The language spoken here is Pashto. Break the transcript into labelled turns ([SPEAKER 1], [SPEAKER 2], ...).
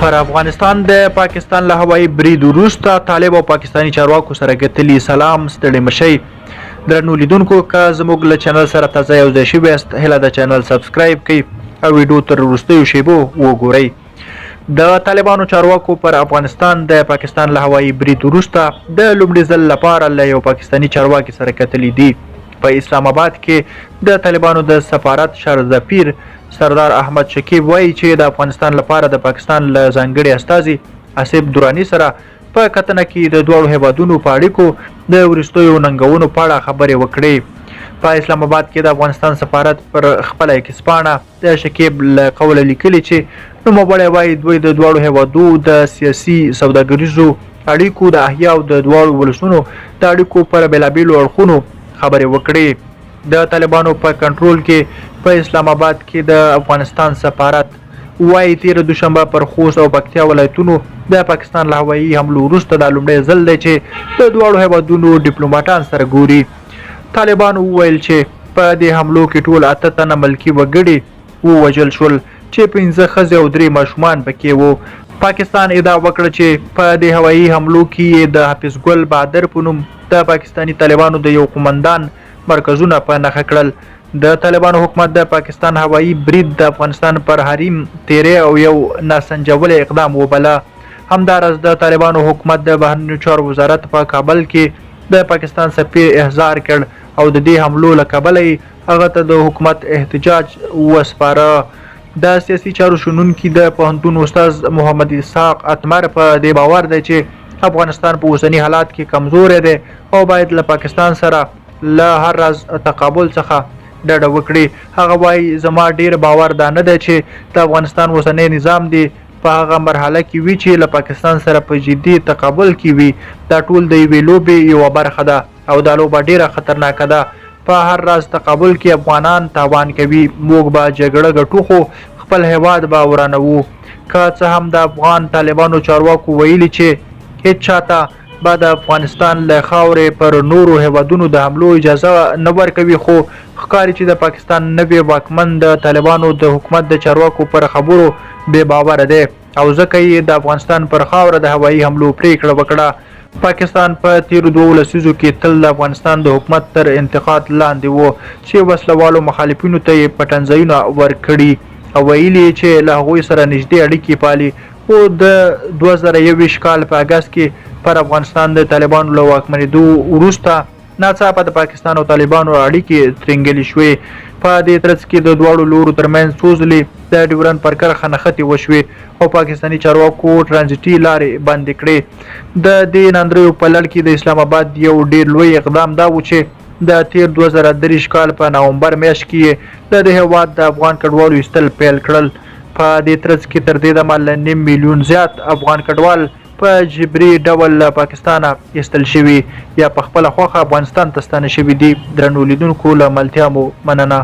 [SPEAKER 1] پر افغانستان د پاکستان له هوایي برید وروسته طالب او پاکستاني چارواکو سره ګتلي. سلام، ستړي مشئ. درنو لیدونکو، که زموږ له چینل سره تازه یوځای شوي یاست، هیله ده چینل سبسکرایب کړئ او ویډیو تر وروستیو شیبو وګورئ. د طالبانو چارواکو پر افغانستان د پاکستان له هوایي برید وروسته د لومړي ځل لپاره له یو پاکستاني چارواکي سره کتلي دي. په اسلام آباد کې د طالبانو د سفارت شارزپیر سردار احمد شکیب وایي چې د افغانستان لپاره د پاکستان له ځانګړي استازي آصف دراني سره په کتنه کې د دواړو هیوادونو په اړیکو د وروستیو ننګونو په اړه خبرې وکړې. په اسلام آباد کې د افغانستان سفارت پر خپله اکسپاڼه د شکیب له قوله لیکلي چې نوموړی وایي دوی د دواړو هیوادو د سیاسي سوداګریزو اړیکو د احیاو د دواړو ولسونو د اړیکو پر بېلابېلو اړخونو خبرې وکړې. د طالبانو په کنټرول کې په اسلام آباد کې د افغانستان سفارت وایي تېره دوشنبه پر خوست او پکتیا ولایتونو د پاکستان له هوایي حملو وروسته دا لومړی ځل دی چې د دواړو هیوادونو ډیپلوماټان سره ګوري. طالبانو وویل چې په دې حملو کې ټول 8 تنه ملکي وګړي ووژل شول چې 15 ښځې او 3 ماشومان پکې وو. پاکستان ادعا وکړه چې په دې هوایي حملو کې د حافظ ګل بهادر په نوم د پاکستاني طالبانو د یو قومندان مرکزونه په نښه کړل. د طالبانو حکومت د پاکستان هوایي برید د افغانستان پر حریم تیری او یو ناسنجولی اقدام وبله. همداراز د طالبانو حکومت د بهرنیو چارو وزارت په کابل کې د پاکستان سفیر احضار کړ او د دې حملو له کبله یې هغه ته د حکومت احتجاج وسپاره. د سیاسي چارو شنونکي د پوهنتون استاد محمد اسحاق اتمر په دې باور دی چې افغانستان په اوسني حالات کې کمزوری دی او باید له پاکستان سره له هر راز تقابل څخه ډډه وکړي. هغه وایي زما ډیر باور دا نه دی چې د افغانستان اوسنی نظام دی په هغه مرحله کې وي چې له پاکستان سره په جدي تقابل کې وي. دا ټول د یوې لوبې یوه برخه ده او دا لوبه ډیره خطرناکه ده. په هر راز تقابل کې افغانان تاوان کوي. موږ به جګړه ګټو خو خپل هیواد به ورانوو. که څه هم د افغان طالبانو چارواکو ویلي چې هیڅ چاته به د افغانستان له خاورې پر نورو هیوادونو د حملو اجازه نه ورکوي، خو ښکاري چې د پاکستان نوی واکمن د طالبانو د حکومت د چارواکو پر خبرو بې باوره دی او ځکه یې د افغانستان پر خاوره د هوایي حملو پریکړه وکړه. پاکستان په تیرو 2 لسیزو کې تل د افغانستان د حکومت تر انتقاد لاندې و چې وسلوالو مخالفینو ته یې پټنځایونه ورکړي او ویلي چې له هغوی سره نږدې اړیکې پالي. خو د 2021 کال په اګست کې پر افغانستان د طالبانو له واکمنېدو وروسته ناڅاپه د پاکستان او طالبانو اړیکې ترنګلې شوې. په دې ترڅ کې د دواړو لورو ترمنځ څو ځلې د ډیورنډ پر کرښه نښتې وشوې او پاکستاني چارواکو ټرانزیټي لارې بندې کړې. د دې ناندریو په لړ کې د اسلام آباد یو ډیر لوی اقدام دا و چې د تیر 2023 کال په نومبر میاشت کې د هیواد د افغان کډوالو ایستل پیل کړل. په دې ترڅ کې تر دې دمه له 9 میلیون زیات افغان کډوال په جبري ډول له پاکستانه ایستل شوي یا په خپله خوښه افغانستان ته ستانه شوي دي. درنو لیدونکو، له ملتیا مو مننه.